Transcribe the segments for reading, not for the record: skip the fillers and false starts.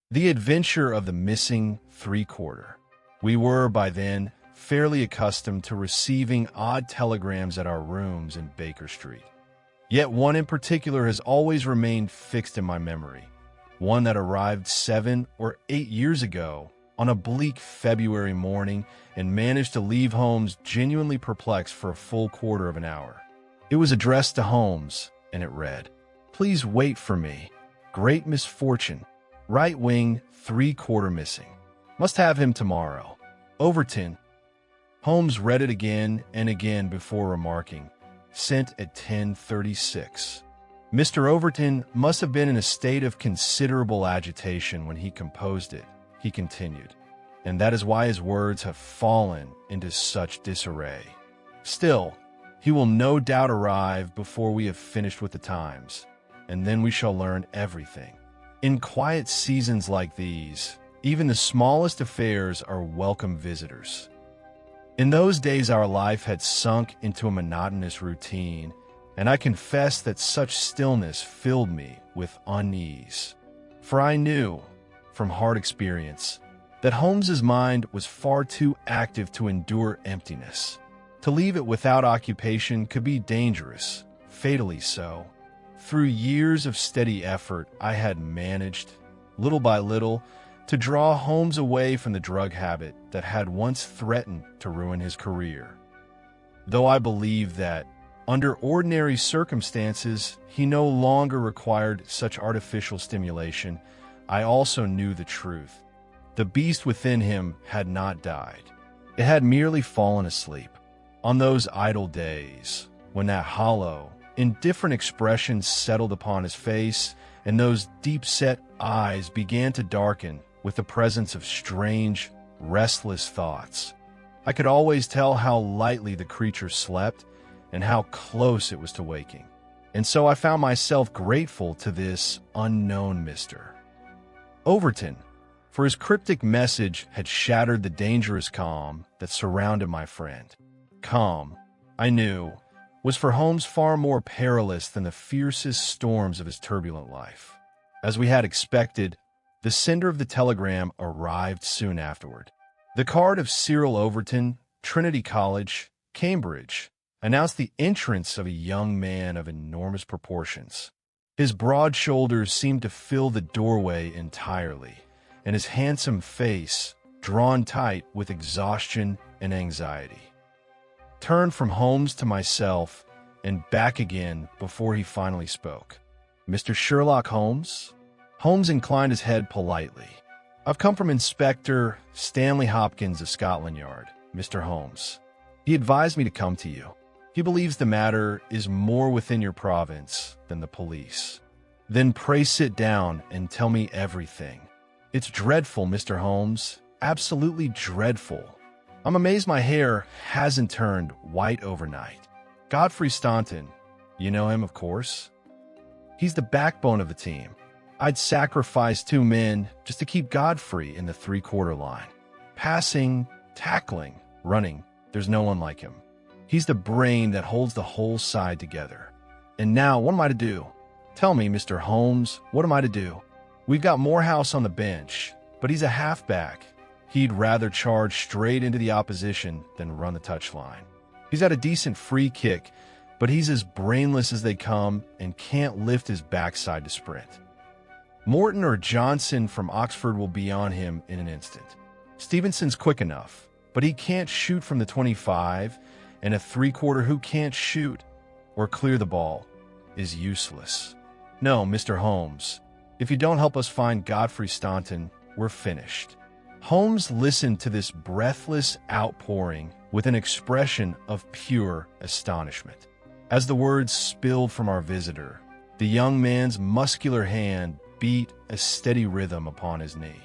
The Adventure of the Missing Three-Quarter. We were, by then, fairly accustomed to receiving odd telegrams at our rooms in Baker Street. Yet one in particular has always remained fixed in my memory, one that arrived 7 or 8 years ago on a bleak February morning and managed to leave Holmes genuinely perplexed for a full quarter of an hour. It was addressed to Holmes, and it read, "Please wait for me. Great misfortune. Right wing, 3/4 missing. Must have him tomorrow. Overton." Holmes read it again and again before remarking, "Sent at 10:36. Mr. Overton must have been in a state of considerable agitation when he composed it," he continued, "and that is why his words have fallen into such disarray. Still, he will no doubt arrive before we have finished with the Times, and then we shall learn everything. In quiet seasons like these, even the smallest affairs are welcome visitors." In those days our life had sunk into a monotonous routine, and I confess that such stillness filled me with unease. For I knew, from hard experience, that Holmes's mind was far too active to endure emptiness. To leave it without occupation could be dangerous, fatally so. Through years of steady effort, I had managed, little by little, to draw Holmes away from the drug habit that had once threatened to ruin his career. Though I believed that, under ordinary circumstances, he no longer required such artificial stimulation, I also knew the truth. The beast within him had not died. It had merely fallen asleep. On those idle days, when that hollow, indifferent expression settled upon his face, and those deep-set eyes began to darken with the presence of strange, restless thoughts, I could always tell how lightly the creature slept and how close it was to waking. And so I found myself grateful to this unknown Mr. Overton, for his cryptic message had shattered the dangerous calm that surrounded my friend. Calm, I knew, was for Holmes far more perilous than the fiercest storms of his turbulent life. As we had expected, the sender of the telegram arrived soon afterward. The card of Cyril Overton, Trinity College, Cambridge, announced the entrance of a young man of enormous proportions. His broad shoulders seemed to fill the doorway entirely, and his handsome face, drawn tight with exhaustion and anxiety, turned from Holmes to myself and back again before he finally spoke. "Mr. Sherlock Holmes?" Holmes inclined his head politely. "I've come from Inspector Stanley Hopkins of Scotland Yard, Mr. Holmes. He advised me to come to you. He believes the matter is more within your province than the police." "Then pray sit down and tell me everything." "It's dreadful, Mr. Holmes, absolutely dreadful. I'm amazed my hair hasn't turned white overnight. Godfrey Staunton, you know him, of course? He's the backbone of the team. I'd sacrifice 2 men just to keep Godfrey in the 3/4 line. Passing, tackling, running, there's no one like him. He's the brain that holds the whole side together. And now, what am I to do? Tell me, Mr. Holmes, what am I to do? We've got Morehouse on the bench, but he's a halfback. He'd rather charge straight into the opposition than run the touchline. He's got a decent free kick, but he's as brainless as they come and can't lift his backside to sprint. Morton or Johnson from Oxford will be on him in an instant. Stevenson's quick enough, but he can't shoot from the 25, and a 3/4 who can't shoot or clear the ball is useless. No, Mr. Holmes, if you don't help us find Godfrey Staunton, we're finished." Holmes listened to this breathless outpouring with an expression of pure astonishment. As the words spilled from our visitor, the young man's muscular hand beat a steady rhythm upon his knee.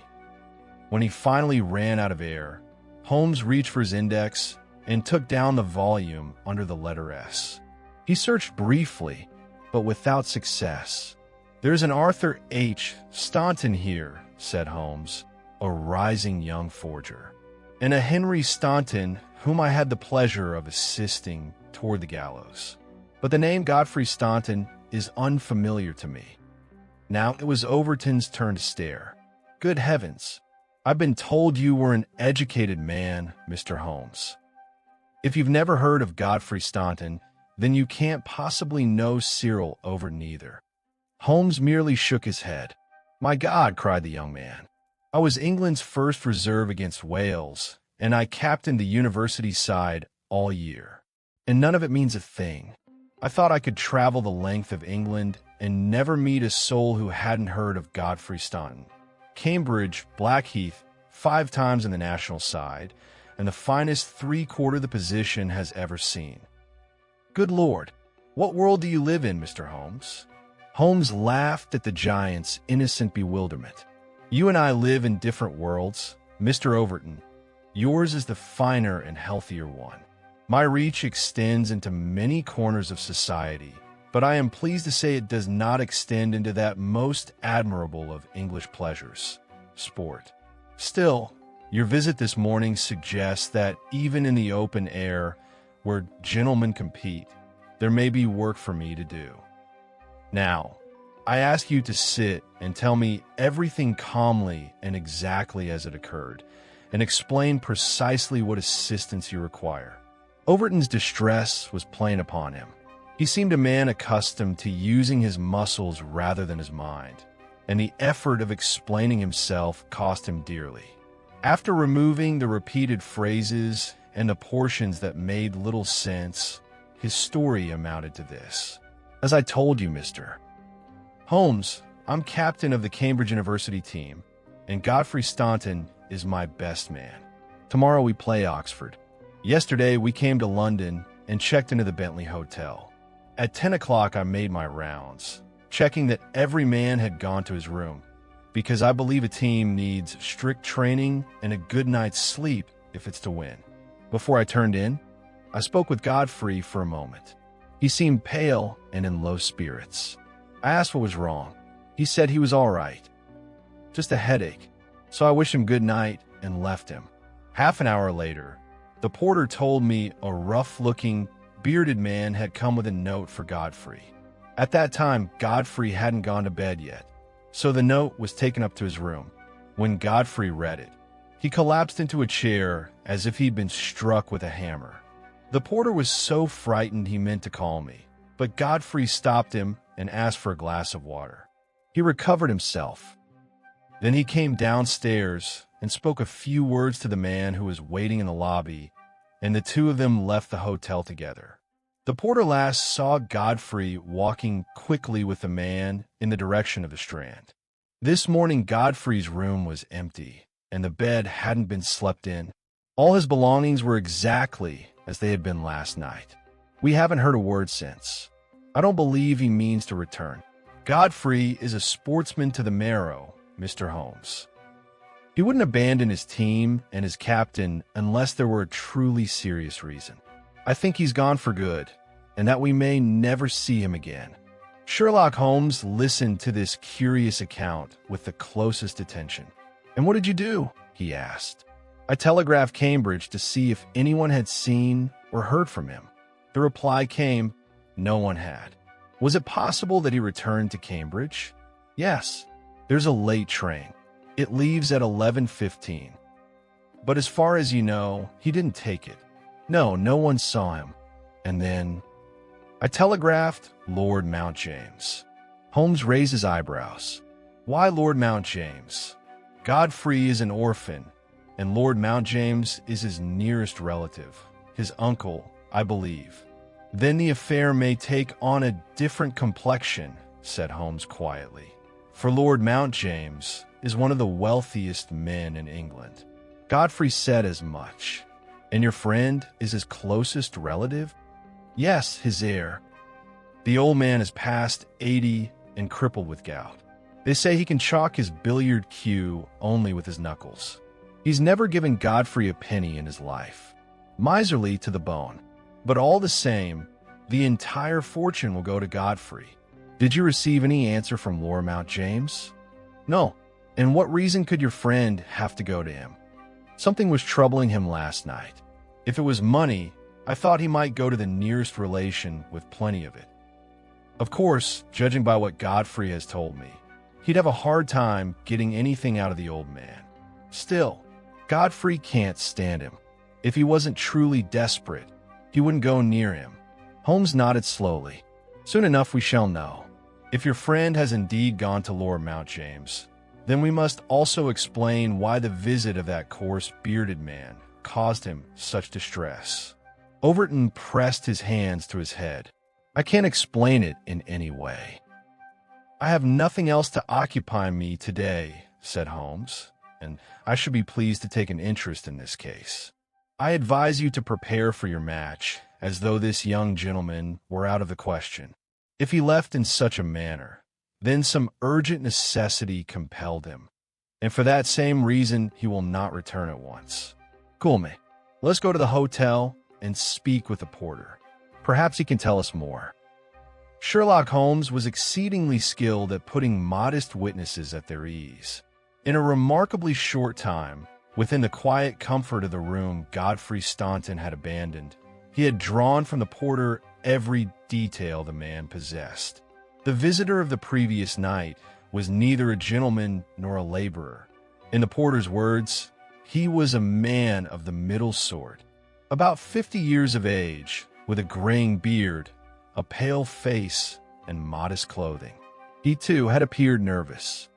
When he finally ran out of air, Holmes reached for his index and took down the volume under the letter S. He searched briefly, but without success. "There's an Arthur H. Staunton here," said Holmes, "a rising young forger, and a Henry Staunton whom I had the pleasure of assisting toward the gallows. But the name Godfrey Staunton is unfamiliar to me." Now it was Overton's turn to stare. Good heavens. I've been told you were an educated man, Mr. Holmes. If you've never heard of Godfrey Staunton, then you can't possibly know Cyril over neither. Holmes merely shook his head. My God, cried the young man. I was England's first reserve against Wales, and I captained the university side all year. And none of it means a thing. I thought I could travel the length of England and never meet a soul who hadn't heard of Godfrey Staunton. Cambridge, Blackheath, 5 times in the national side, and the finest 3/4 the position has ever seen. Good Lord, what world do you live in, Mr. Holmes? Holmes laughed at the giant's innocent bewilderment. You and I live in different worlds, Mr. Overton. Yours is the finer and healthier one. My reach extends into many corners of society, but I am pleased to say it does not extend into that most admirable of English pleasures, sport. Still, your visit this morning suggests that even in the open air, where gentlemen compete, there may be work for me to do. Now, I ask you to sit and tell me everything calmly and exactly as it occurred, and explain precisely what assistance you require. Overton's distress was plain upon him. He seemed a man accustomed to using his muscles rather than his mind, and the effort of explaining himself cost him dearly. After removing the repeated phrases and the portions that made little sense, his story amounted to this. As I told you, Mr. Holmes, I'm captain of the Cambridge University team, and Godfrey Staunton is my best man. Tomorrow we play Oxford. Yesterday we came to London and checked into the Bentley Hotel. At 10 o'clock I made my rounds, checking that every man had gone to his room, because I believe a team needs strict training and a good night's sleep if it's to win. Before I turned in, I spoke with Godfrey for a moment. He seemed pale and in low spirits. I asked what was wrong. He said he was all right. Just a headache. So I wished him good night and left him. Half an hour later, the porter told me a rough-looking, bearded man had come with a note for Godfrey. At that time, Godfrey hadn't gone to bed yet, so the note was taken up to his room. When Godfrey read it, he collapsed into a chair as if he'd been struck with a hammer. The porter was so frightened he meant to call me, but Godfrey stopped him and asked for a glass of water. He recovered himself. Then he came downstairs and spoke a few words to the man who was waiting in the lobby, and the two of them left the hotel together. The porter last saw Godfrey walking quickly with the man in the direction of the Strand. This morning Godfrey's room was empty, and the bed hadn't been slept in. All his belongings were exactly as they had been last night. We haven't heard a word since. I don't believe he means to return. Godfrey is a sportsman to the marrow, Mr. Holmes. He wouldn't abandon his team and his captain unless there were a truly serious reason. I think he's gone for good, and that we may never see him again. Sherlock Holmes listened to this curious account with the closest attention. And what did you do? He asked. I telegraphed Cambridge to see if anyone had seen or heard from him. The reply came, no one had. Was it possible that he returned to Cambridge? Yes. There's a late train. It leaves at 11:15. But as far as you know, he didn't take it. No one saw him. And then I telegraphed Lord Mount James. Holmes raised his eyebrows. Why Lord Mount James? Godfrey is an orphan, and Lord Mount James is his nearest relative, his uncle, I believe. Then the affair may take on a different complexion, said Holmes quietly. For Lord Mount James is one of the wealthiest men in England. Godfrey said as much. And your friend is his closest relative? Yes, his heir. The old man is past 80 and crippled with gout. They say he can chalk his billiard cue only with his knuckles. He's never given Godfrey a penny in his life. Miserly to the bone. But all the same, the entire fortune will go to Godfrey. Did you receive any answer from Lord Mount James? No. And what reason could your friend have to go to him? Something was troubling him last night. If it was money, I thought he might go to the nearest relation with plenty of it. Of course, judging by what Godfrey has told me, He'd have a hard time getting anything out of the old man. Still, Godfrey can't stand him. If he wasn't truly desperate, he wouldn't go near him. Holmes nodded slowly. Soon enough we shall know. If your friend has indeed gone to Lord Mount James, then we must also explain why the visit of that coarse, bearded man caused him such distress. Overton pressed his hands to his head. I can't explain it in any way. I have nothing else to occupy me today, said Holmes, and I should be pleased to take an interest in this case. I advise you to prepare for your match, as though this young gentleman were out of the question. If he left in such a manner, then some urgent necessity compelled him, and for that same reason he will not return at once. Coolme, let's go to the hotel and speak with the porter. Perhaps he can tell us more. Sherlock Holmes was exceedingly skilled at putting modest witnesses at their ease. In a remarkably short time, within the quiet comfort of the room Godfrey Staunton had abandoned, he had drawn from the porter every detail the man possessed. The visitor of the previous night was neither a gentleman nor a laborer. In the porter's words, he was a man of the middle sort, about 50 years of age, with a graying beard, a pale face, and modest clothing. He, too, had appeared nervous.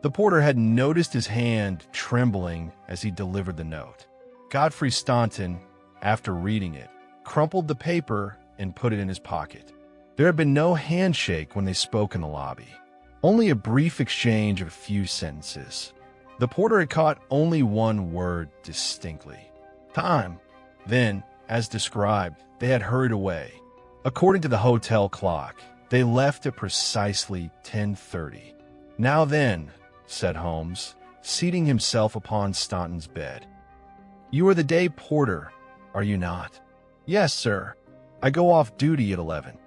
The porter had noticed his hand trembling as he delivered the note. Godfrey Staunton, after reading it, crumpled the paper and put it in his pocket. There had been no handshake when they spoke in the lobby, only a brief exchange of a few sentences. The porter had caught only one word distinctly: time. Then, as described, they had hurried away. According to the hotel clock, they left at precisely 10:30. Now then, said Holmes, seating himself upon Staunton's bed. You are the day porter, are you not? Yes, sir. I go off duty at 11.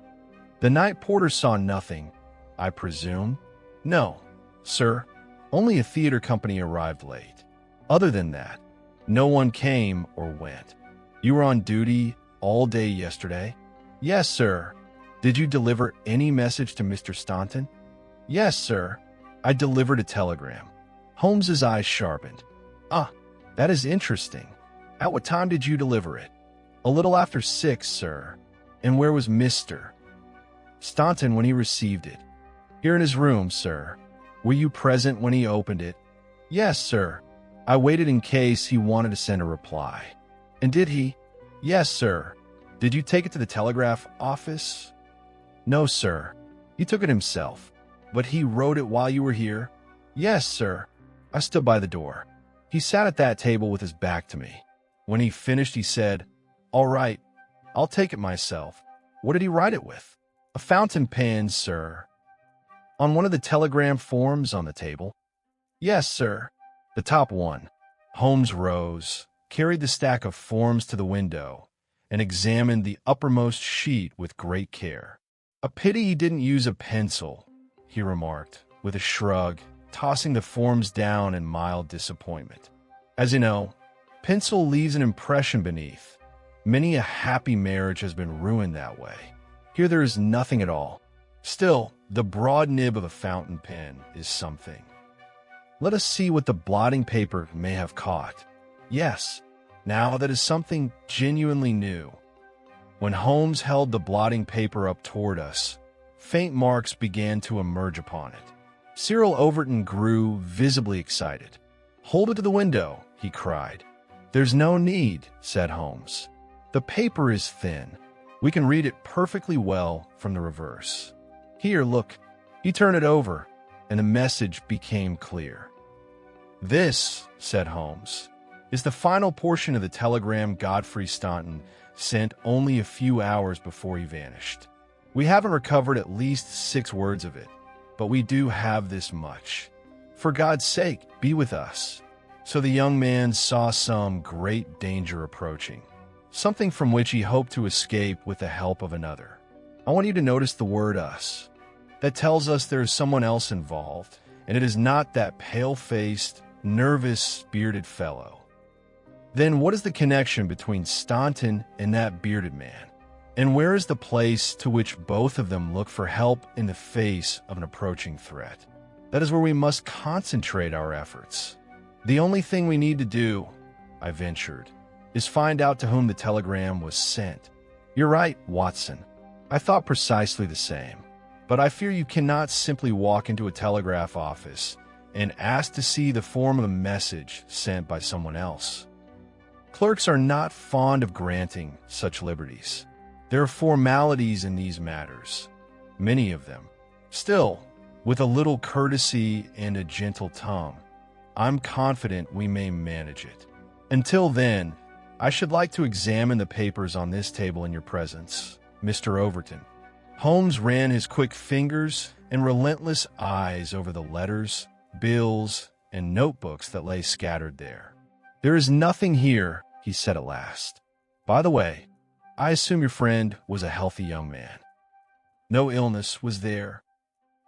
The night porter saw nothing, I presume? No, sir. Only a theater company arrived late. Other than that, no one came or went. You were on duty all day yesterday? Yes, sir. Did you deliver any message to Mr. Staunton? Yes, sir. I delivered a telegram. Holmes's eyes sharpened. Ah, that is interesting. At what time did you deliver it? A little after 6, sir. And where was Mr. Staunton when he received it? Here in his room, sir. Were you present when he opened it? Yes, sir. I waited in case he wanted to send a reply. And did he? Yes, sir. Did you take it to the telegraph office? No, sir. He took it himself. But he wrote it while you were here? Yes, sir. I stood by the door. He sat at that table with his back to me. When he finished, he said, All right, I'll take it myself. What did he write it with? A fountain pen, sir. On one of the telegram forms on the table? Yes, sir. The top one. Holmes rose, carried the stack of forms to the window, and examined the uppermost sheet with great care. A pity he didn't use a pencil, he remarked, with a shrug, tossing the forms down in mild disappointment. As you know, pencil leaves an impression beneath. Many a happy marriage has been ruined that way. Here there is nothing at all. Still, the broad nib of a fountain pen is something. Let us see what the blotting paper may have caught. Yes, now that is something genuinely new. When Holmes held the blotting paper up toward us, faint marks began to emerge upon it. Cyril Overton grew visibly excited. Hold it to the window, he cried. There's no need, said Holmes. The paper is thin. We can read it perfectly well from the reverse. Here, look. He turned it over, and the message became clear. This, said Holmes, is the final portion of the telegram Godfrey Staunton sent only a few hours before he vanished. We haven't recovered at least 6 words of it, but we do have this much. For God's sake, be with us. So the young man saw some great danger approaching, something from which he hoped to escape with the help of another. I want you to notice the word us. That tells us there is someone else involved, and it is not that pale-faced, nervous, bearded fellow. Then what is the connection between Staunton and that bearded man? And where is the place to which both of them look for help in the face of an approaching threat? That is where we must concentrate our efforts. The only thing we need to do, I ventured, is find out to whom the telegram was sent. You're right, Watson. I thought precisely the same. But I fear you cannot simply walk into a telegraph office and ask to see the form of a message sent by someone else. Clerks are not fond of granting such liberties. There are formalities in these matters, many of them. Still, with a little courtesy and a gentle tongue, I'm confident we may manage it. Until then, I should like to examine the papers on this table in your presence, Mr. Overton. Holmes ran his quick fingers and relentless eyes over the letters, bills, and notebooks that lay scattered there. There is nothing here, he said at last. By the way, I assume your friend was a healthy young man. No illness was there.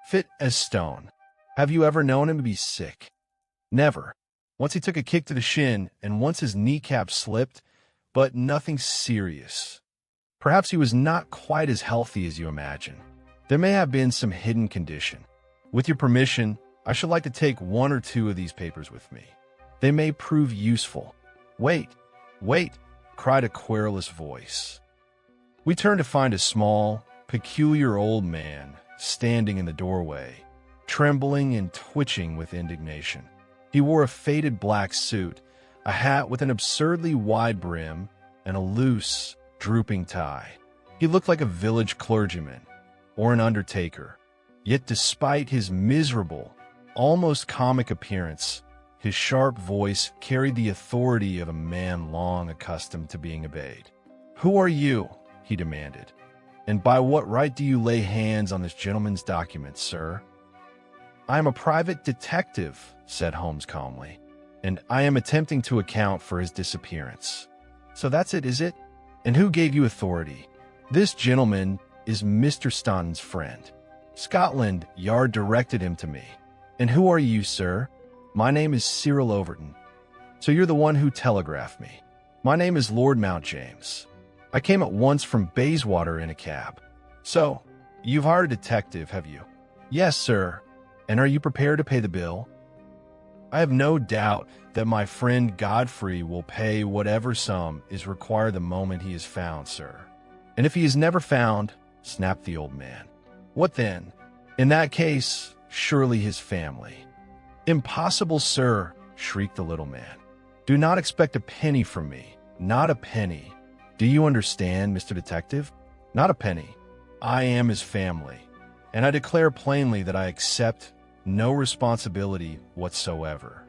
Fit as stone. Have you ever known him to be sick? Never. Once he took a kick to the shin, and once his kneecap slipped, but nothing serious. Perhaps he was not quite as healthy as you imagine. There may have been some hidden condition. With your permission, I should like to take one or two of these papers with me. They may prove useful. Wait, cried a querulous voice. We turned to find a small, peculiar old man standing in the doorway, trembling and twitching with indignation. He wore a faded black suit, a hat with an absurdly wide brim, and a loose, drooping tie. He looked like a village clergyman or an undertaker. Yet despite his miserable, almost comic appearance, his sharp voice carried the authority of a man long accustomed to being obeyed. "Who are you?" he demanded. "And by what right do you lay hands on this gentleman's documents, sir?" "I am a private detective," said Holmes calmly, "and I am attempting to account for his disappearance." "So that's it, is it? And who gave you authority?" "This gentleman is Mr. Staunton's friend. Scotland Yard directed him to me." "And who are you, sir?" "My name is Cyril Overton." "So you're the one who telegraphed me." "My name is Lord Mount James. I came at once from Bayswater in a cab." "So, you've hired a detective, have you?" "Yes, sir. And are you prepared to pay the bill?" "I have no doubt that my friend Godfrey will pay whatever sum is required the moment he is found, sir." "And if he is never found," snapped the old man, "what then?" "In that case, surely his family." "Impossible, sir," shrieked the little man. "Do not expect a penny from me. Not a penny. Do you understand, Mr. Detective? Not a penny. I am his family, and I declare plainly that I accept no responsibility whatsoever.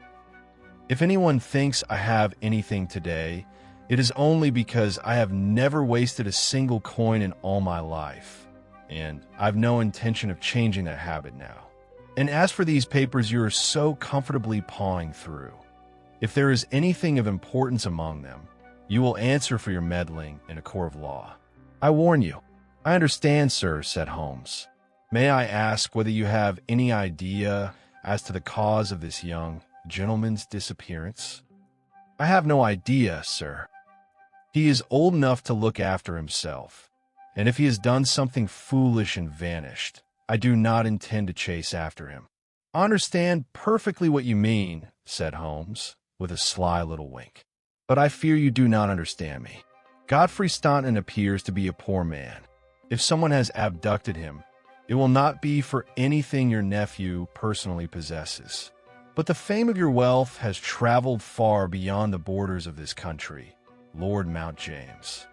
If anyone thinks I have anything today, it is only because I have never wasted a single coin in all my life, and I've no intention of changing that habit now. And as for these papers you are so comfortably pawing through, if there is anything of importance among them, you will answer for your meddling in a court of law. I warn you." "I understand, sir," said Holmes. "May I ask whether you have any idea as to the cause of this young gentleman's disappearance?" "I have no idea, sir. He is old enough to look after himself, and if he has done something foolish and vanished, I do not intend to chase after him." "I understand perfectly what you mean," said Holmes, with a sly little wink. "But I fear you do not understand me. Godfrey Staunton appears to be a poor man. If someone has abducted him, it will not be for anything your nephew personally possesses. But the fame of your wealth has traveled far beyond the borders of this country, Lord Mount James.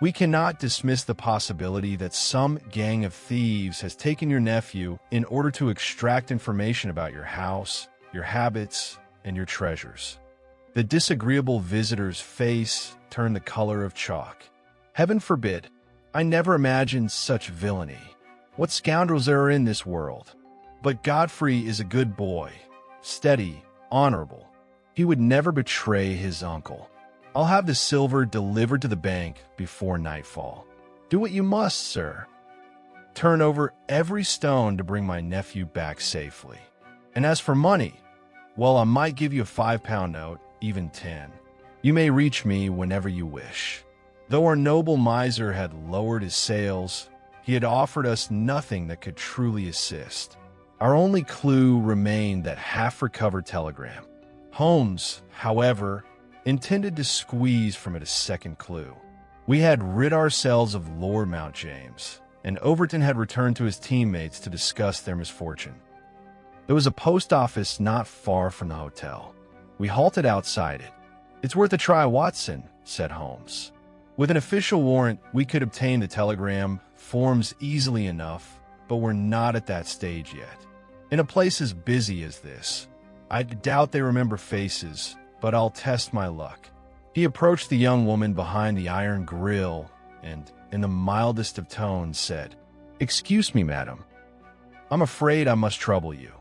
We cannot dismiss the possibility that some gang of thieves has taken your nephew in order to extract information about your house, your habits, and your treasures." The disagreeable visitor's face turned the color of chalk. "Heaven forbid! I never imagined such villainy. What scoundrels there are in this world! But Godfrey is a good boy, steady, honorable. He would never betray his uncle. I'll have the silver delivered to the bank before nightfall. Do what you must, sir. Turn over every stone to bring my nephew back safely. And as for money, well, I might give you a £5 note, even 10. You may reach me whenever you wish." Though our noble miser had lowered his sails, he had offered us nothing that could truly assist. Our only clue remained that half-recovered telegram. Holmes, however, intended to squeeze from it a second clue. We had rid ourselves of Lord Mount James, and Overton had returned to his teammates to discuss their misfortune. There was a post office not far from the hotel. We halted outside it. "It's worth a try, Watson," said Holmes. "With an official warrant, we could obtain the telegram forms easily enough, but we're not at that stage yet. In a place as busy as this, I doubt they remember faces, but I'll test my luck." He approached the young woman behind the iron grill and, in the mildest of tones, said, "Excuse me, madam. I'm afraid I must trouble you,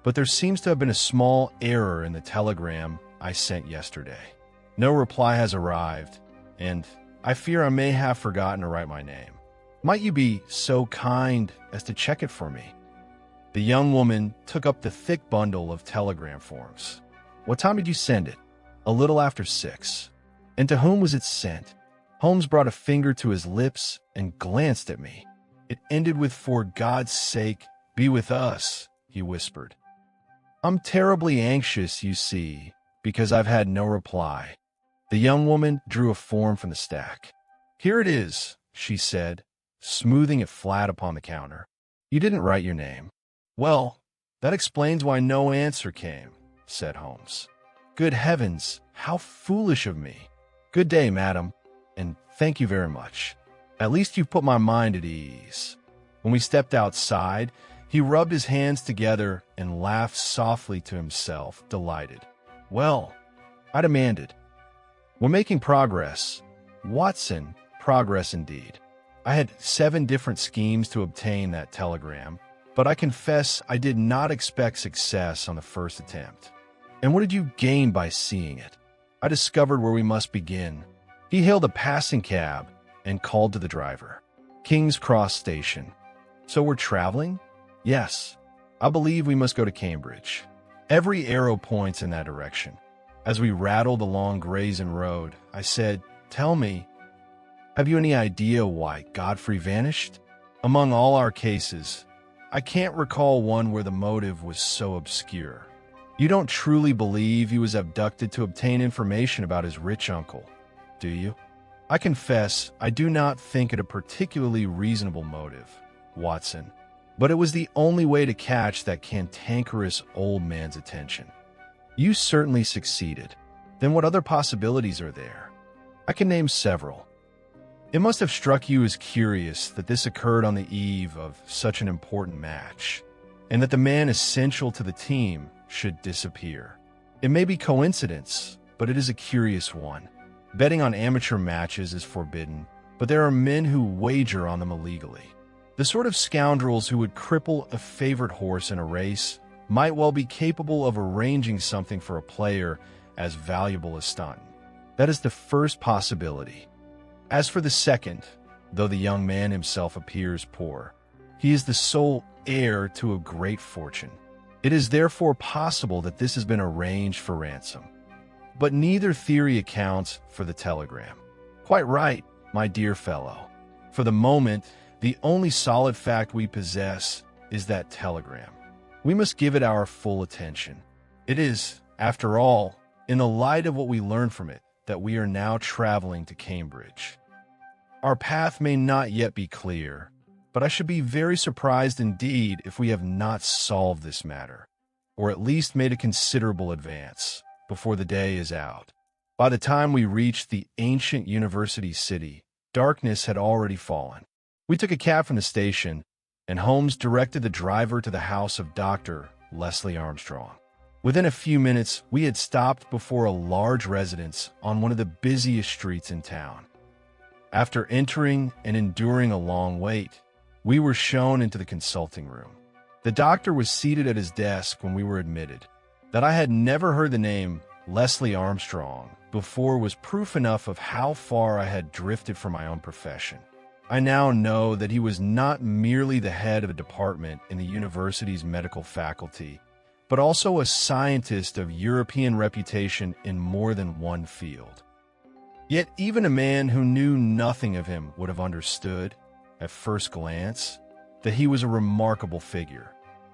but there seems to have been a small error in the telegram I sent yesterday. No reply has arrived, and I fear I may have forgotten to write my name. Might you be so kind as to check it for me?" The young woman took up the thick bundle of telegram forms. "What time did you send it?" "A little after 6. "And to whom was it sent?" Holmes brought a finger to his lips and glanced at me. "It ended with 'For God's sake, be with us,'" he whispered. "I'm terribly anxious, you see, because I've had no reply." The young woman drew a form from the stack. "Here it is," she said, smoothing it flat upon the counter. "You didn't write your name." "Well, that explains why no answer came," said Holmes. "Good heavens, how foolish of me. Good day, madam, and thank you very much. At least you've put my mind at ease." When we stepped outside, he rubbed his hands together and laughed softly to himself, delighted. "Well," I demanded, "we're making progress. Watson, progress indeed. I had 7 different schemes to obtain that telegram, but I confess I did not expect success on the first attempt." "And what did you gain by seeing it?" "I discovered where we must begin." He hailed a passing cab and called to the driver. "King's Cross Station." "So we're traveling?" "Yes. I believe we must go to Cambridge. Every arrow points in that direction." As we rattled along Gray's Inn Road, I said, "Tell me, have you any idea why Godfrey vanished? Among all our cases, I can't recall one where the motive was so obscure." "You don't truly believe he was abducted to obtain information about his rich uncle, do you?" "I confess I do not think it a particularly reasonable motive, Watson, but it was the only way to catch that cantankerous old man's attention." "You certainly succeeded. Then what other possibilities are there?" "I can name several. It must have struck you as curious that this occurred on the eve of such an important match, and that the man essential to the team should disappear. It may be coincidence, but it is a curious one. Betting on amateur matches is forbidden, but there are men who wager on them illegally. The sort of scoundrels who would cripple a favorite horse in a race might well be capable of arranging something for a player as valuable as Staunton. That is the first possibility. As for the second, though the young man himself appears poor, he is the sole heir to a great fortune. It is therefore possible that this has been arranged for ransom. But neither theory accounts for the telegram." "Quite right, my dear fellow. For the moment, the only solid fact we possess is that telegram. We must give it our full attention. It is, after all, in the light of what we learn from it, that we are now traveling to Cambridge. Our path may not yet be clear, but I should be very surprised indeed if we have not solved this matter, or at least made a considerable advance, before the day is out." By the time we reached the ancient university city, darkness had already fallen. We took a cab from the station, and Holmes directed the driver to the house of Dr. Leslie Armstrong. Within a few minutes, we had stopped before a large residence on one of the busiest streets in town. After entering and enduring a long wait, we were shown into the consulting room. The doctor was seated at his desk when we were admitted. That I had never heard the name Leslie Armstrong before was proof enough of how far I had drifted from my own profession. I now know that he was not merely the head of a department in the university's medical faculty, but also a scientist of European reputation in more than one field. Yet even a man who knew nothing of him would have understood, at first glance, that he was a remarkable figure.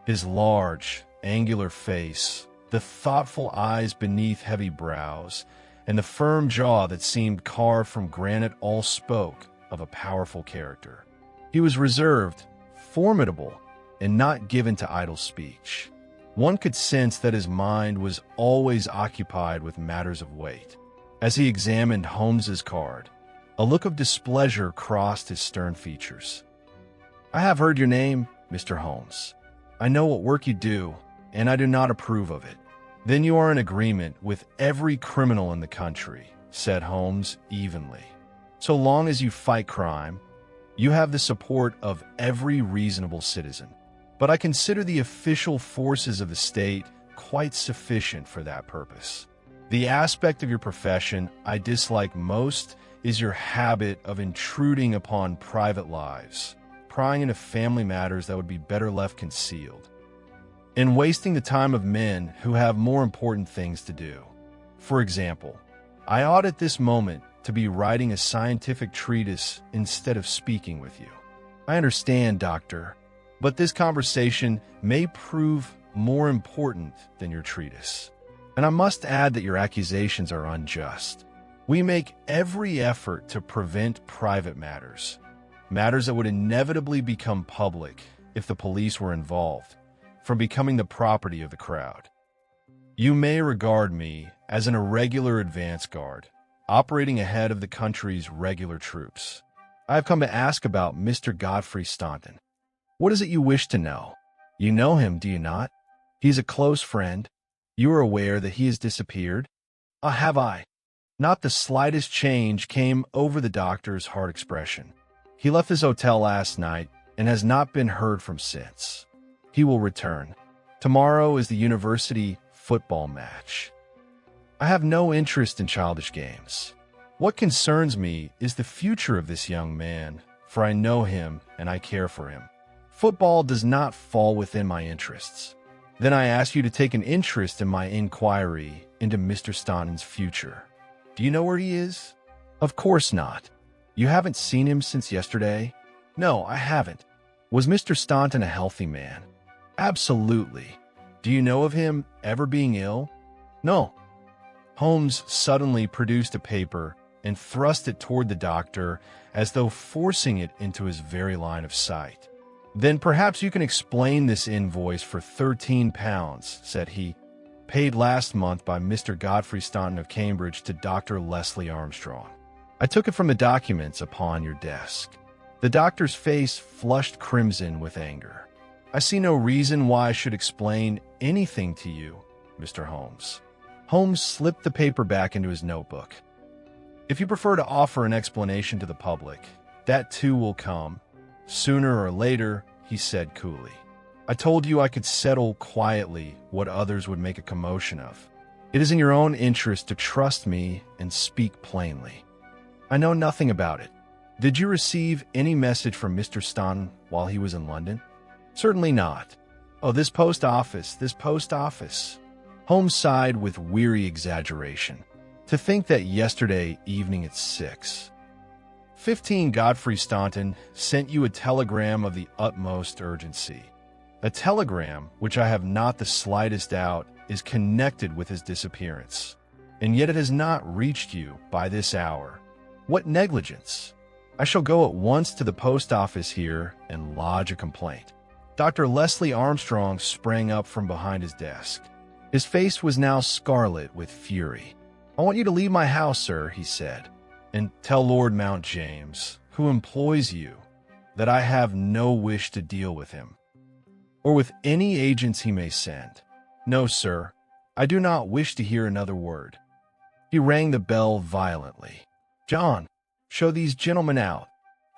His large, angular face, the thoughtful eyes beneath heavy brows, and the firm jaw that seemed carved from granite all spoke of a powerful character. He was reserved, formidable, and not given to idle speech. One could sense that his mind was always occupied with matters of weight. As he examined Holmes's card, a look of displeasure crossed his stern features. "I have heard your name, Mr. Holmes. I know what work you do, and I do not approve of it." "Then you are in agreement with every criminal in the country," said Holmes evenly. "So long as you fight crime, you have the support of every reasonable citizen. But I consider the official forces of the state quite sufficient for that purpose. The aspect of your profession I dislike most is your habit of intruding upon private lives, prying into family matters that would be better left concealed, and wasting the time of men who have more important things to do. For example, I ought at this moment to be writing a scientific treatise instead of speaking with you. I understand, Doctor, but this conversation may prove more important than your treatise. And I must add that your accusations are unjust. We make every effort to prevent private matters, matters that would inevitably become public if the police were involved, from becoming the property of the crowd. You may regard me as an irregular advance guard, operating ahead of the country's regular troops. I have come to ask about Mr. Godfrey Staunton. What is it you wish to know? You know him, do you not? He's a close friend. You are aware that he has disappeared? Ah, have I? Not the slightest change came over the doctor's hard expression. He left his hotel last night and has not been heard from since. He will return. Tomorrow is the university football match. I have no interest in childish games. What concerns me is the future of this young man, for I know him and I care for him. Football does not fall within my interests. Then I ask you to take an interest in my inquiry into Mr. Staunton's future. Do you know where he is? Of course not. You haven't seen him since yesterday? No, I haven't. Was Mr. Staunton a healthy man? Absolutely. Do you know of him ever being ill? No. Holmes suddenly produced a paper and thrust it toward the doctor as though forcing it into his very line of sight. "Then perhaps you can explain this invoice for £13, said he, "paid last month by Mr. Godfrey Staunton of Cambridge to Dr. Leslie Armstrong." I took it from the documents upon your desk. The doctor's face flushed crimson with anger. "I see no reason why I should explain anything to you, Mr. Holmes." Holmes slipped the paper back into his notebook. "If you prefer to offer an explanation to the public, that too will come. Sooner or later," he said coolly. "I told you I could settle quietly what others would make a commotion of. It is in your own interest to trust me and speak plainly. I know nothing about it. Did you receive any message from Mr. Staunton while he was in London?" "Certainly not." "Oh, this post office. Holmes sighed with weary exaggeration. "To think that yesterday evening at 6:15 Godfrey Staunton sent you a telegram of the utmost urgency. A telegram which I have not the slightest doubt is connected with his disappearance. And yet it has not reached you by this hour. What negligence! I shall go at once to the post office here and lodge a complaint." Dr. Leslie Armstrong sprang up from behind his desk. His face was now scarlet with fury. "I want you to leave my house, sir," he said, "and tell Lord Mount James, who employs you, that I have no wish to deal with him, or with any agents he may send. No, sir, I do not wish to hear another word." He rang the bell violently. "John, show these gentlemen out."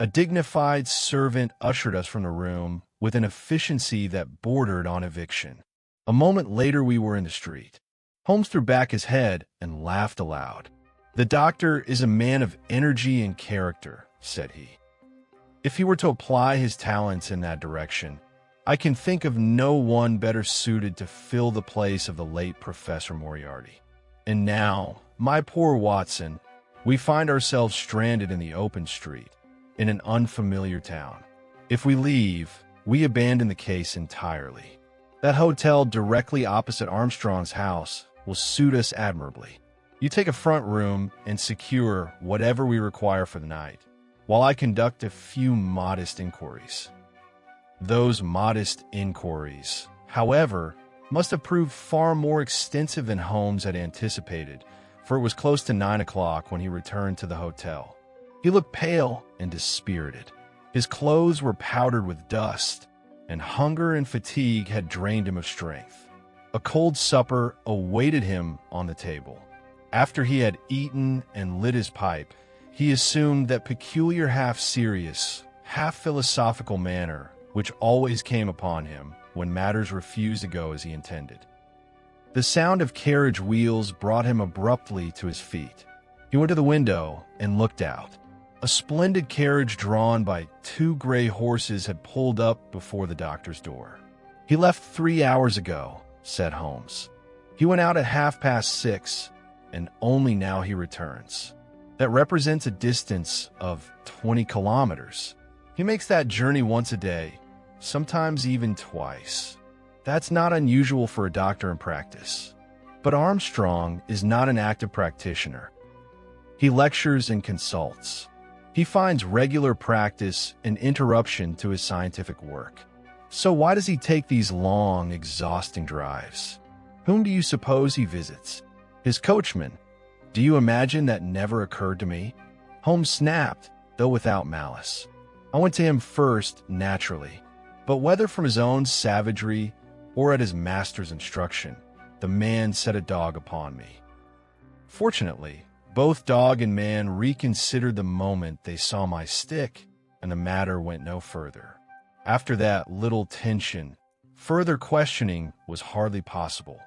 A dignified servant ushered us from the room with an efficiency that bordered on eviction. A moment later we were in the street. Holmes threw back his head and laughed aloud. "The doctor is a man of energy and character," said he. "If he were to apply his talents in that direction, I can think of no one better suited to fill the place of the late Professor Moriarty. And now, my poor Watson, we find ourselves stranded in the open street, in an unfamiliar town. If we leave, we abandon the case entirely. That hotel directly opposite Armstrong's house will suit us admirably. You take a front room and secure whatever we require for the night, while I conduct a few modest inquiries. Those modest inquiries, however, must have proved far more extensive than Holmes had anticipated, for it was close to 9 o'clock when he returned to the hotel. He looked pale and dispirited. His clothes were powdered with dust, and hunger and fatigue had drained him of strength. A cold supper awaited him on the table. After he had eaten and lit his pipe, he assumed that peculiar half-serious, half-philosophical manner which always came upon him when matters refused to go as he intended. The sound of carriage wheels brought him abruptly to his feet. He went to the window and looked out. A splendid carriage drawn by 2 gray horses had pulled up before the doctor's door. "He left 3 hours ago," said Holmes. "He went out at 6:30, and only now he returns. That represents a distance of 20 kilometers. He makes that journey once a day, sometimes even twice. That's not unusual for a doctor in practice. But Armstrong is not an active practitioner. He lectures and consults. He finds regular practice and interruption to his scientific work. So why does he take these long, exhausting drives? Whom do you suppose he visits? His coachman. Do you imagine that never occurred to me?" Holmes snapped, though without malice. I went to him first, naturally. But whether from his own savagery or at his master's instruction, the man set a dog upon me. Fortunately, both dog and man reconsidered the moment they saw my stick, and the matter went no further. After that little tension, further questioning was hardly possible.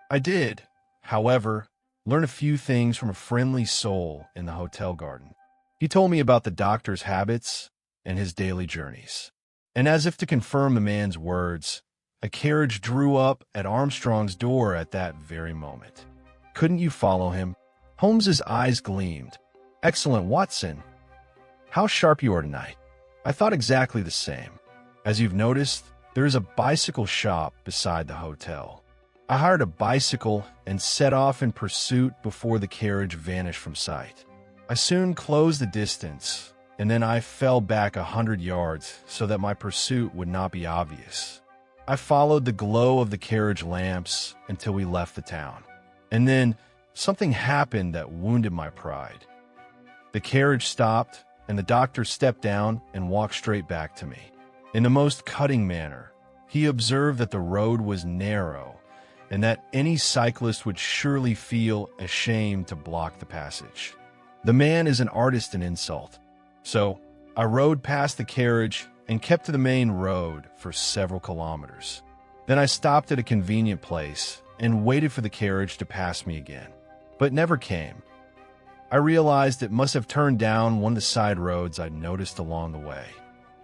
I did, however, learn a few things from a friendly soul in the hotel garden. He told me about the doctor's habits and his daily journeys. And as if to confirm the man's words, a carriage drew up at Armstrong's door at that very moment. "Couldn't you follow him?" Holmes's eyes gleamed. "Excellent, Watson. How sharp you are tonight." I thought exactly the same. As you've noticed, there is a bicycle shop beside the hotel. I hired a bicycle and set off in pursuit before the carriage vanished from sight. I soon closed the distance, and then I fell back 100 yards so that my pursuit would not be obvious. I followed the glow of the carriage lamps until we left the town. And then something happened that wounded my pride. The carriage stopped, and the doctor stepped down and walked straight back to me. In the most cutting manner, he observed that the road was narrow and that any cyclist would surely feel ashamed to block the passage. The man is an artist in insult. So I rode past the carriage and kept to the main road for several kilometers. Then I stopped at a convenient place and waited for the carriage to pass me again, but it never came. I realized it must have turned down one of the side roads I'd noticed along the way.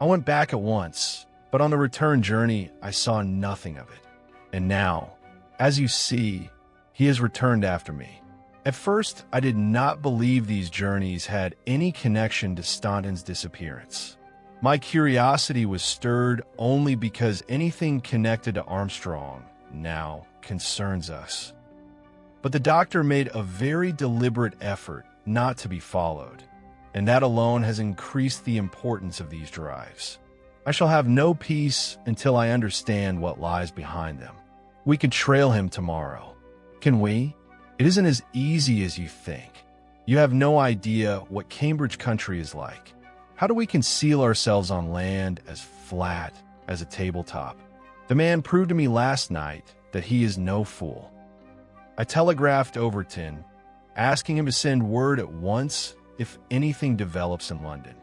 I went back at once, but on the return journey, I saw nothing of it. And now, as you see, he has returned after me. At first, I did not believe these journeys had any connection to Staunton's disappearance. My curiosity was stirred only because anything connected to Armstrong now concerns us. But the doctor made a very deliberate effort not to be followed, and that alone has increased the importance of these drives. I shall have no peace until I understand what lies behind them. We could trail him tomorrow. Can we? It isn't as easy as you think. You have no idea what Cambridge country is like. How do we conceal ourselves on land as flat as a tabletop? The man proved to me last night that he is no fool. I telegraphed Overton, asking him to send word at once if anything develops in London.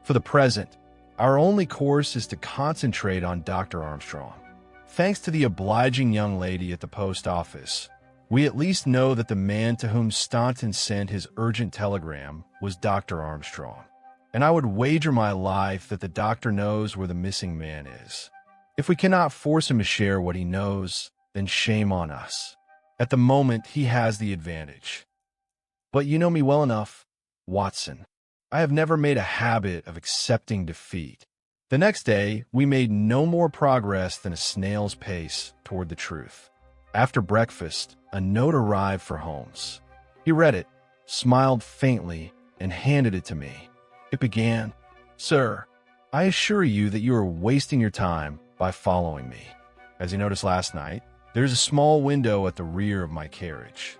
For the present, our only course is to concentrate on Dr. Armstrong. Thanks to the obliging young lady at the post office, we at least know that the man to whom Staunton sent his urgent telegram was Dr. Armstrong. And I would wager my life that the doctor knows where the missing man is. If we cannot force him to share what he knows, then shame on us. At the moment, he has the advantage. But you know me well enough, Watson. I have never made a habit of accepting defeat. The next day, we made no more progress than a snail's pace toward the truth. After breakfast, a note arrived for Holmes. He read it, smiled faintly, and handed it to me. It began, "Sir, I assure you that you are wasting your time by following me. As you noticed last night, there's a small window at the rear of my carriage.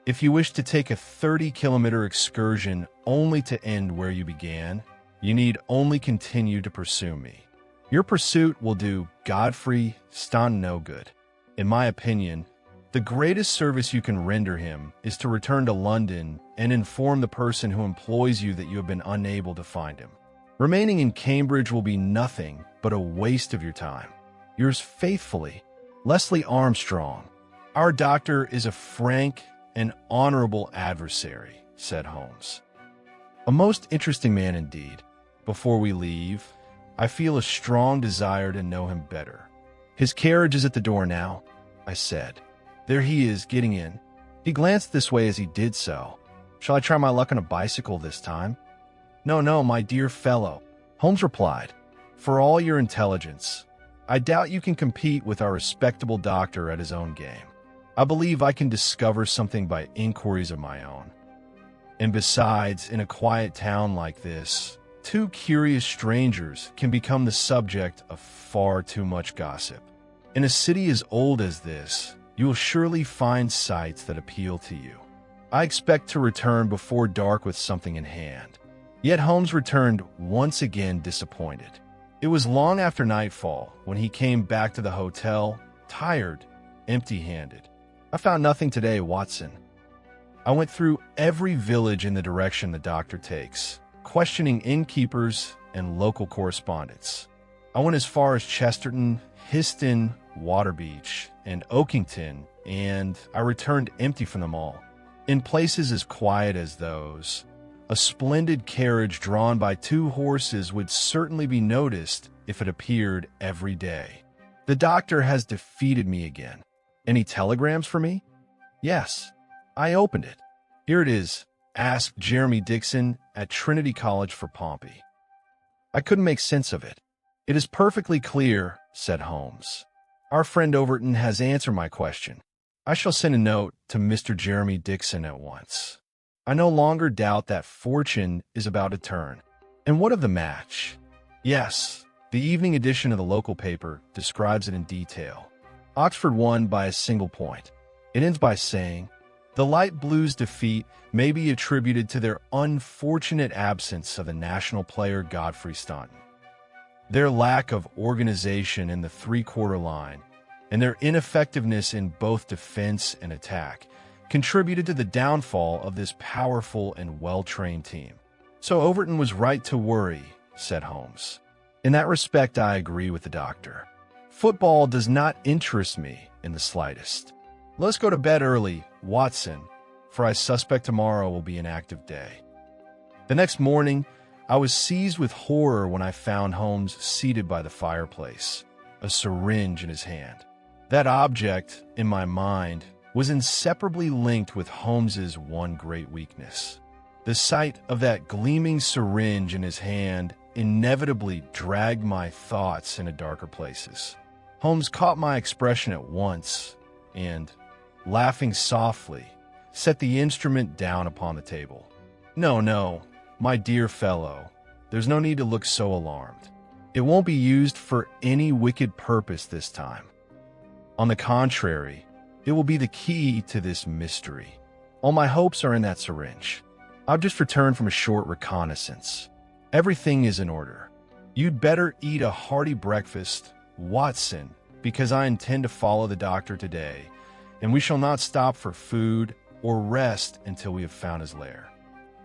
If you wish to take a 30-kilometer excursion only to end where you began, you need only continue to pursue me. Your pursuit will do Godfrey Staunton no good. In my opinion, the greatest service you can render him is to return to London and inform the person who employs you that you have been unable to find him. Remaining in Cambridge will be nothing but a waste of your time. Yours faithfully, Leslie Armstrong." "Our doctor is a frank and honorable adversary," said Holmes. "A most interesting man indeed. Before we leave, I feel a strong desire to know him better." "His carriage is at the door now," I said. "There he is, getting in." He glanced this way as he did so. "Shall I try my luck on a bicycle this time?" No, my dear fellow," Holmes replied. "For all your intelligence, I doubt you can compete with our respectable doctor at his own game. I believe I can discover something by inquiries of my own. And besides, in a quiet town like this, two curious strangers can become the subject of far too much gossip. In a city as old as this, you will surely find sights that appeal to you. I expect to return before dark with something in hand." Yet Holmes returned once again disappointed. It was long after nightfall when he came back to the hotel, tired, empty-handed. "I found nothing today, Watson. I went through every village in the direction the doctor takes, questioning innkeepers and local correspondents. I went as far as Chesterton, Histon, Waterbeach, and Oakington, and I returned empty from them all. In places as quiet as those, a splendid carriage drawn by 2 horses would certainly be noticed if it appeared every day. The doctor has defeated me again. Any telegrams for me? Yes. I opened it. Here it is. Asked Jeremy Dixon at Trinity College for Pompey. I couldn't make sense of it. "It is perfectly clear," said Holmes. "Our friend Overton has answered my question. I shall send a note to Mr. Jeremy Dixon at once. I no longer doubt that fortune is about to turn. And what of the match? Yes, the evening edition of the local paper describes it in detail. Oxford won by a single point. It ends by saying, 'The Light Blues' defeat may be attributed to their unfortunate absence of the national player Godfrey Staunton. Their lack of organization in the three-quarter line and their ineffectiveness in both defense and attack contributed to the downfall of this powerful and well-trained team.' So Overton was right to worry," said Holmes. "In that respect, I agree with the doctor. Football does not interest me in the slightest. Let's go to bed early, Watson, for I suspect tomorrow will be an active day." The next morning, I was seized with horror when I found Holmes seated by the fireplace, a syringe in his hand. That object, in my mind, was inseparably linked with Holmes's one great weakness. The sight of that gleaming syringe in his hand inevitably dragged my thoughts into darker places. Holmes caught my expression at once and, laughing softly, set the instrument down upon the table. No, my dear fellow, there's no need to look so alarmed. It won't be used for any wicked purpose this time. On the contrary, it will be the key to this mystery. All my hopes are in that syringe. I've just returned from a short reconnaissance. Everything is in order. You'd better eat a hearty breakfast, Watson, because I intend to follow the doctor today, and we shall not stop for food or rest until we have found his lair."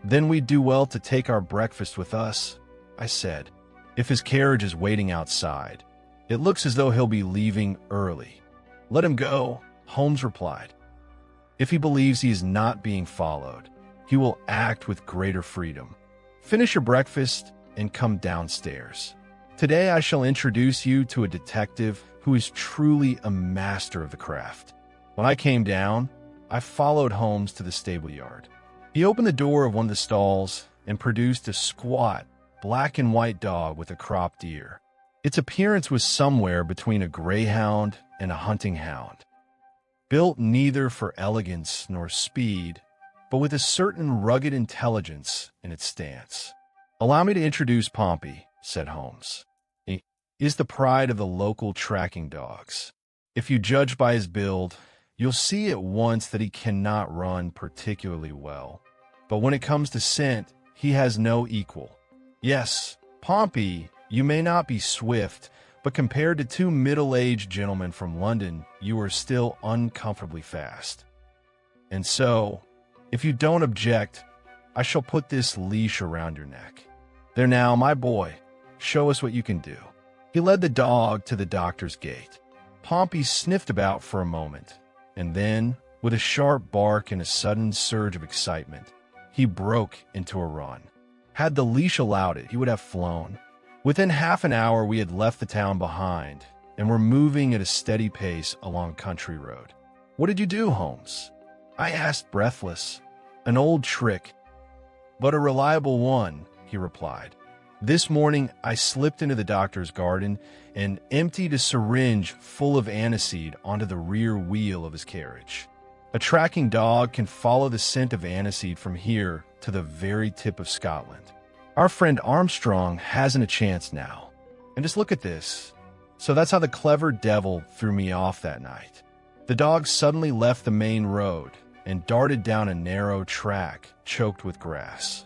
"Then we'd do well to take our breakfast with us," I said, "if his carriage is waiting outside. It looks as though he'll be leaving early." "Let him go," Holmes replied. "If he believes he is not being followed, he will act with greater freedom. Finish your breakfast and come downstairs. Today I shall introduce you to a detective who is truly a master of the craft." When I came down, I followed Holmes to the stable yard. He opened the door of one of the stalls and produced a squat, black and white dog with a cropped ear. Its appearance was somewhere between a greyhound and a hunting hound. Built neither for elegance nor speed, but with a certain rugged intelligence in its stance. "Allow me to introduce Pompey," said Holmes. "He is the pride of the local tracking dogs. If you judge by his build, you'll see at once that he cannot run particularly well. But when it comes to scent, he has no equal. Yes, Pompey, you may not be swift, but compared to two middle-aged gentlemen from London, you are still uncomfortably fast. And so, if you don't object, I shall put this leash around your neck. There now, my boy, show us what you can do." He led the dog to the doctor's gate. Pompey sniffed about for a moment, and then, with a sharp bark and a sudden surge of excitement, he broke into a run. Had the leash allowed it, he would have flown. Within half an hour, we had left the town behind and were moving at a steady pace along a country road. "What did you do, Holmes?" I asked, breathless. "An old trick, but a reliable one," he replied. "This morning, I slipped into the doctor's garden and emptied a syringe full of aniseed onto the rear wheel of his carriage. A tracking dog can follow the scent of aniseed from here to the very tip of Scotland. Our friend Armstrong hasn't a chance now. And just look at this. So that's how the clever devil threw me off that night." The dog suddenly left the main road and darted down a narrow track choked with grass.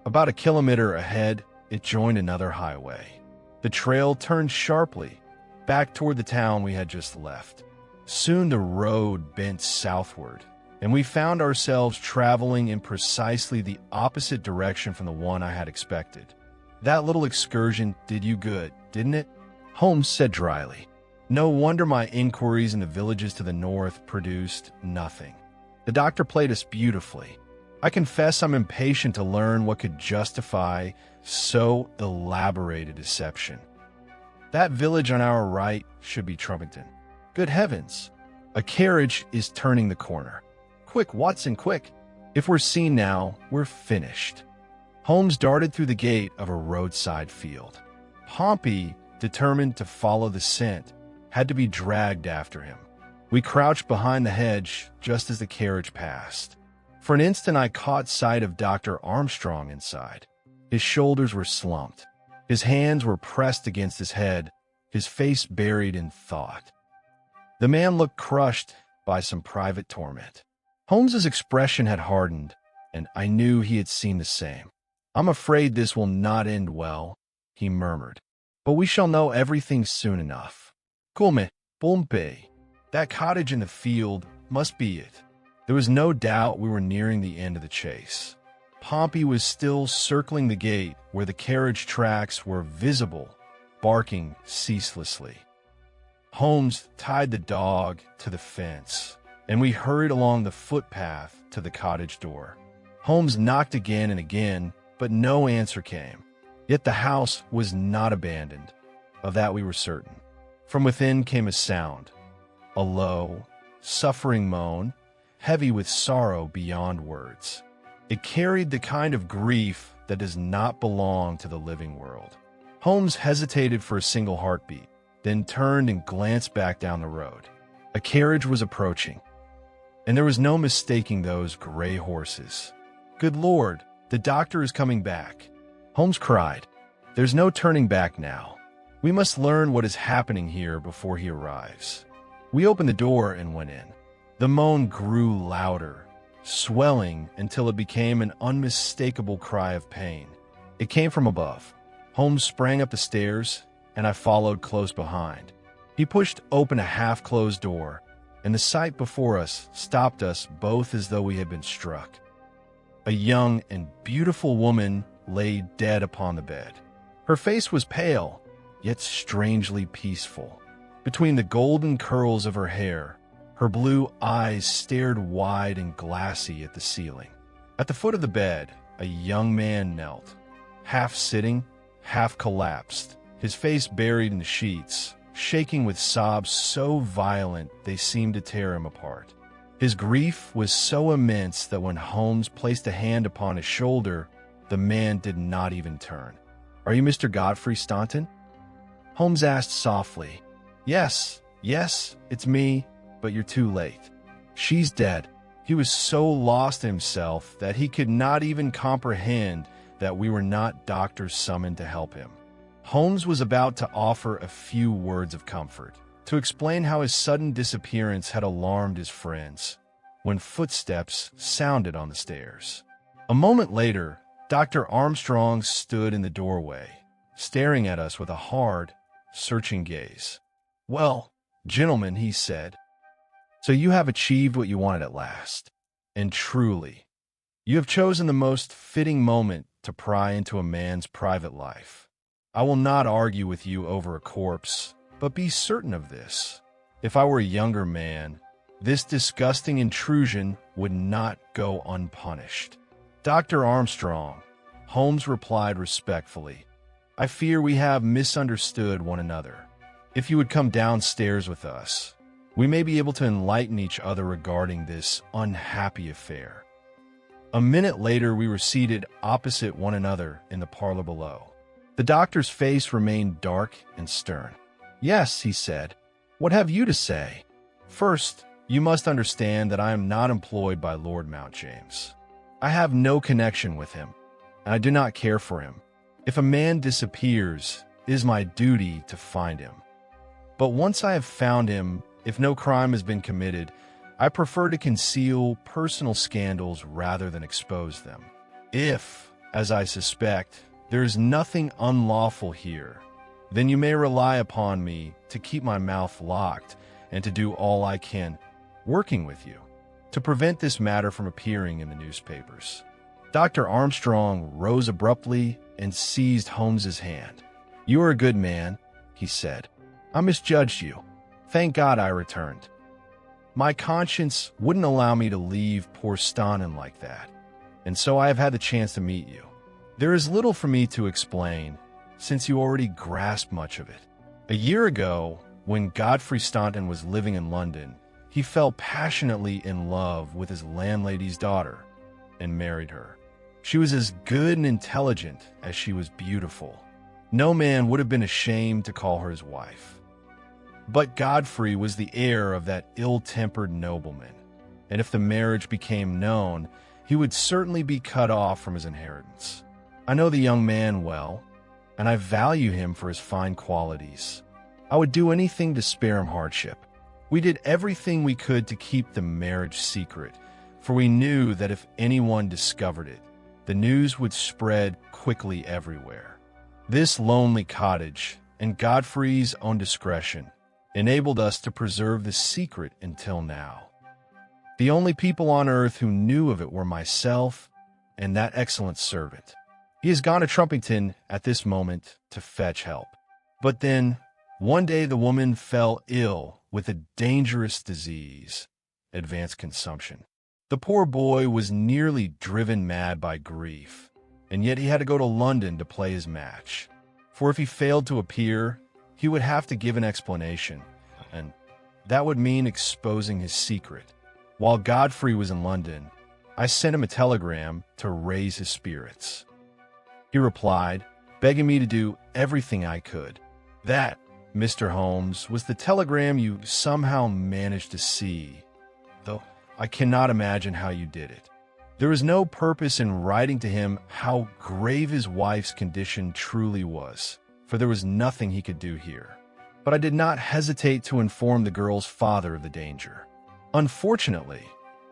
About a kilometer ahead, it joined another highway. The trail turned sharply, back toward the town we had just left. Soon the road bent southward, and we found ourselves traveling in precisely the opposite direction from the one I had expected. "That little excursion did you good, didn't it?" Holmes said dryly. "No wonder my inquiries in the villages to the north produced nothing. The doctor played us beautifully. I confess I'm impatient to learn what could justify so elaborate a deception. That village on our right should be Trumpington. Good heavens! A carriage is turning the corner. Quick, Watson, quick! If we're seen now, we're finished." Holmes darted through the gate of a roadside field. Pompey, determined to follow the scent, had to be dragged after him. We crouched behind the hedge just as the carriage passed. For an instant I caught sight of Dr. Armstrong inside. His shoulders were slumped. His hands were pressed against his head, his face buried in thought. The man looked crushed by some private torment. Holmes's expression had hardened, and I knew he had seen the same. "I'm afraid this will not end well," he murmured. "But we shall know everything soon enough. Come, Pompey. That cottage in the field must be it." There was no doubt we were nearing the end of the chase. Pompey was still circling the gate where the carriage tracks were visible, barking ceaselessly. Holmes tied the dog to the fence, and we hurried along the footpath to the cottage door. Holmes knocked again and again, but no answer came. Yet the house was not abandoned. Of that we were certain. From within came a sound, a low, suffering moan, heavy with sorrow beyond words. It carried the kind of grief that does not belong to the living world. Holmes hesitated for a single heartbeat, then turned and glanced back down the road. A carriage was approaching, and there was no mistaking those gray horses. "Good Lord, the doctor is coming back!" Holmes cried. "There's no turning back now. We must learn what is happening here before he arrives." We opened the door and went in. The moan grew louder, swelling until it became an unmistakable cry of pain. It came from above. Holmes sprang up the stairs, and I followed close behind. He pushed open a half-closed door, and the sight before us stopped us both as though we had been struck. A young and beautiful woman lay dead upon the bed. Her face was pale, yet strangely peaceful. Between the golden curls of her hair, her blue eyes stared wide and glassy at the ceiling. At the foot of the bed, a young man knelt, half sitting, half collapsed, his face buried in the sheets, shaking with sobs so violent they seemed to tear him apart. His grief was so immense that when Holmes placed a hand upon his shoulder, the man did not even turn. "Are you Mr. Godfrey Staunton?" Holmes asked softly. Yes, it's me, but you're too late. She's dead." He was so lost in himself that he could not even comprehend that we were not doctors summoned to help him. Holmes was about to offer a few words of comfort, to explain how his sudden disappearance had alarmed his friends, when footsteps sounded on the stairs. A moment later, Dr. Armstrong stood in the doorway, staring at us with a hard, searching gaze. "Well, gentlemen," he said, "so you have achieved what you wanted at last. And truly, you have chosen the most fitting moment to pry into a man's private life. I will not argue with you over a corpse, but be certain of this. If I were a younger man, this disgusting intrusion would not go unpunished." "Dr. Armstrong," Holmes replied respectfully, "I fear we have misunderstood one another. If you would come downstairs with us, we may be able to enlighten each other regarding this unhappy affair." A minute later, we were seated opposite one another in the parlor below. The doctor's face remained dark and stern. "Yes," he said, "what have you to say?" "First, you must understand that I am not employed by Lord Mountjames. I have no connection with him, and I do not care for him. If a man disappears, it is my duty to find him. But once I have found him, if no crime has been committed, I prefer to conceal personal scandals rather than expose them. If, as I suspect, there is nothing unlawful here, then you may rely upon me to keep my mouth locked and to do all I can, working with you, to prevent this matter from appearing in the newspapers." Dr. Armstrong rose abruptly and seized Holmes's hand. "You are a good man," he said. "I misjudged you." "Thank God," I returned. "My conscience wouldn't allow me to leave poor Staunton like that, and so I have had the chance to meet you. There is little for me to explain, since you already grasp much of it. A year ago, when Godfrey Staunton was living in London, he fell passionately in love with his landlady's daughter and married her. She was as good and intelligent as she was beautiful. No man would have been ashamed to call her his wife. But Godfrey was the heir of that ill-tempered nobleman, and if the marriage became known, he would certainly be cut off from his inheritance. I know the young man well, and I value him for his fine qualities. I would do anything to spare him hardship. We did everything we could to keep the marriage secret, for we knew that if anyone discovered it, the news would spread quickly everywhere. This lonely cottage, and Godfrey's own discretion, enabled us to preserve the secret until now. The only people on earth who knew of it were myself and that excellent servant. He has gone to Trumpington at this moment to fetch help. But then, one day the woman fell ill with a dangerous disease, advanced consumption. The poor boy was nearly driven mad by grief, and yet he had to go to London to play his match. For if he failed to appear, he would have to give an explanation, and that would mean exposing his secret. While Godfrey was in London, I sent him a telegram to raise his spirits. He replied, begging me to do everything I could. That, Mr. Holmes, was the telegram you somehow managed to see, though I cannot imagine how you did it. There was no purpose in writing to him how grave his wife's condition truly was, for there was nothing he could do here. But I did not hesitate to inform the girl's father of the danger. Unfortunately,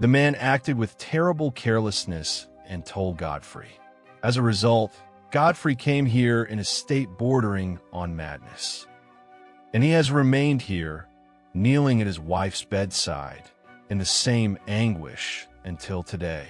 the man acted with terrible carelessness and told Godfrey. As a result, Godfrey came here in a state bordering on madness. And he has remained here, kneeling at his wife's bedside, in the same anguish until today.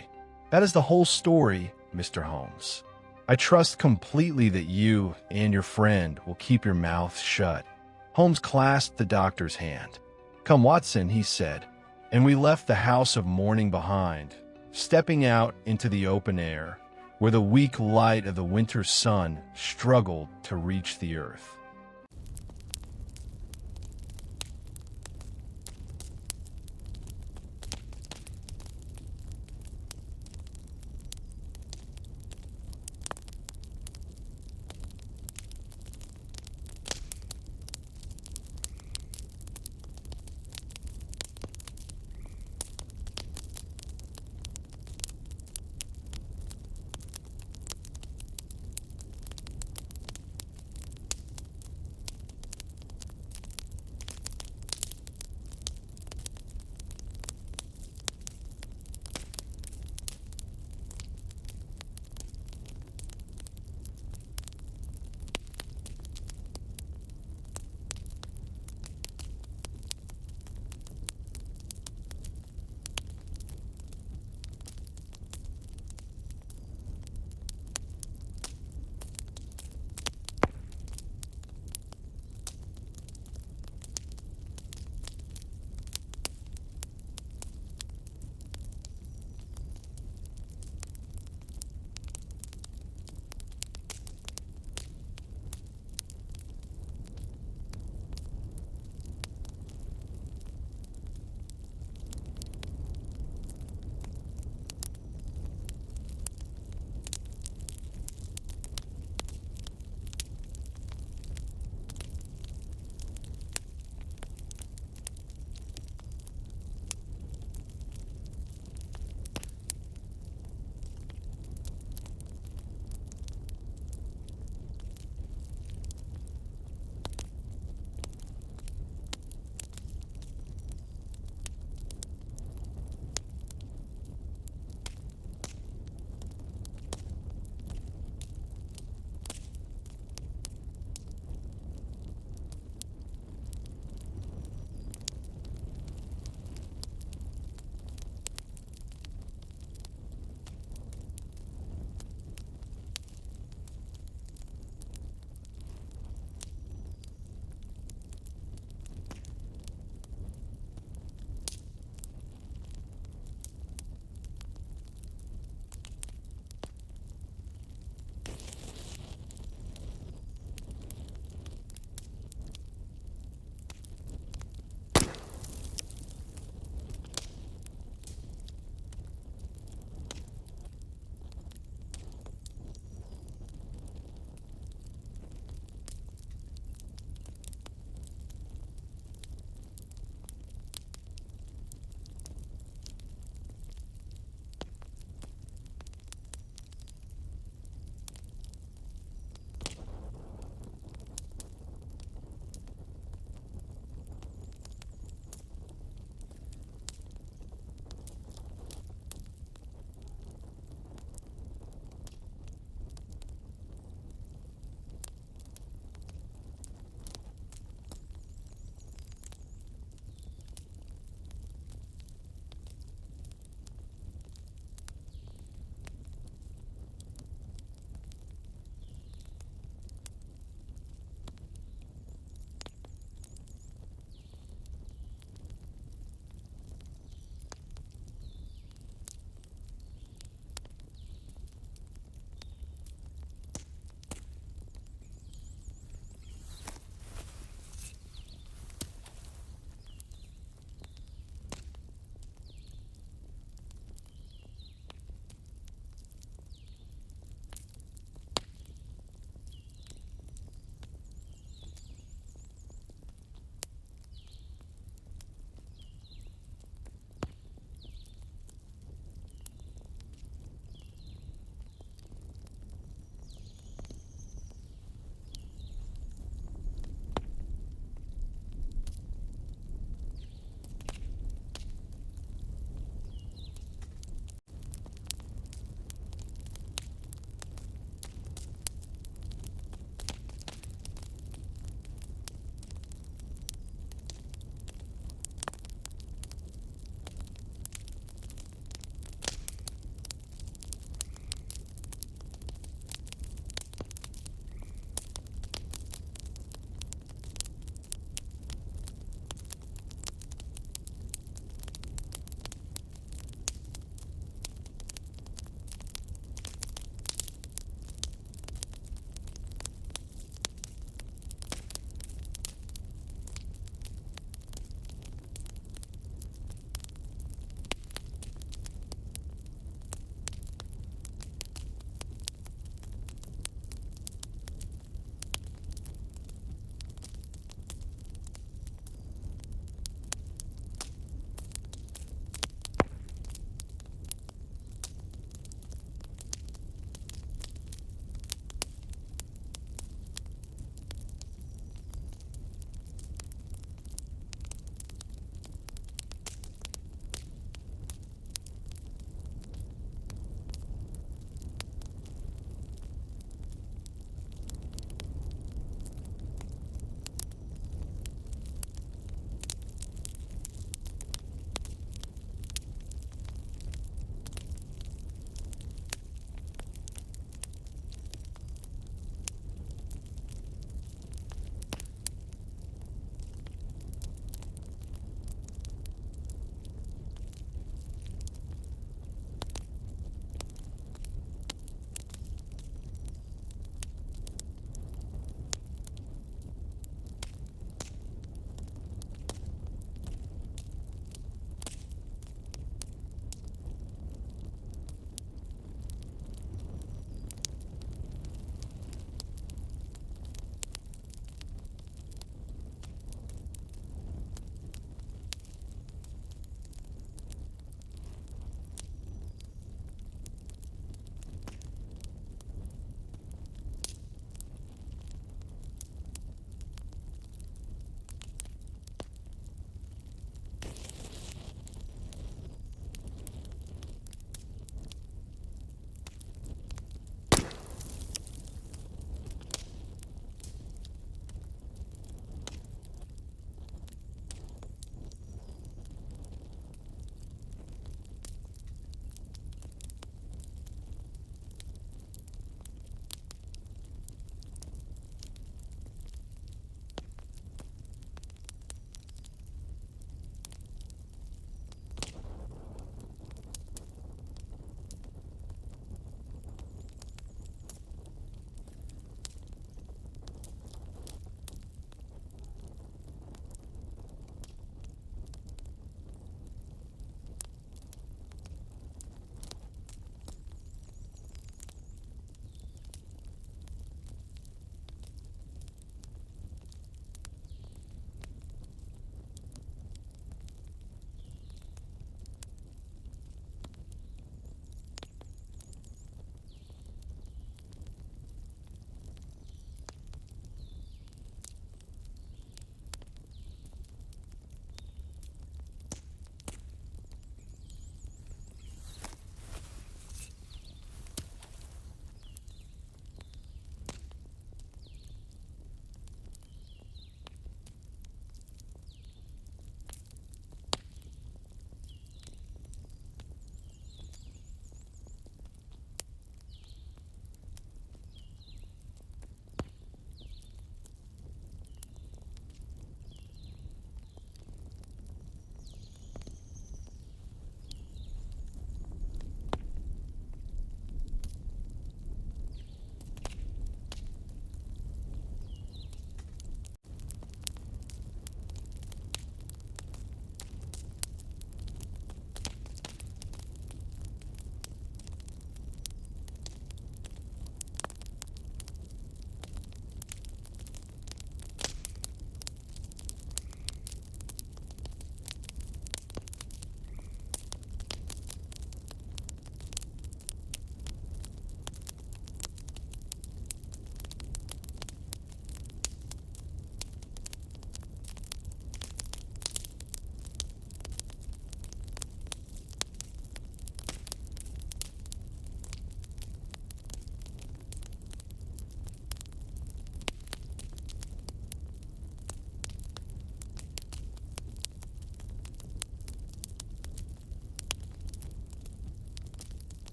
That is the whole story, Mr. Holmes. I trust completely that you and your friend will keep your mouths shut. Holmes clasped the doctor's hand. Come, Watson, he said, and we left the house of mourning behind, stepping out into the open air, where the weak light of the winter sun struggled to reach the earth.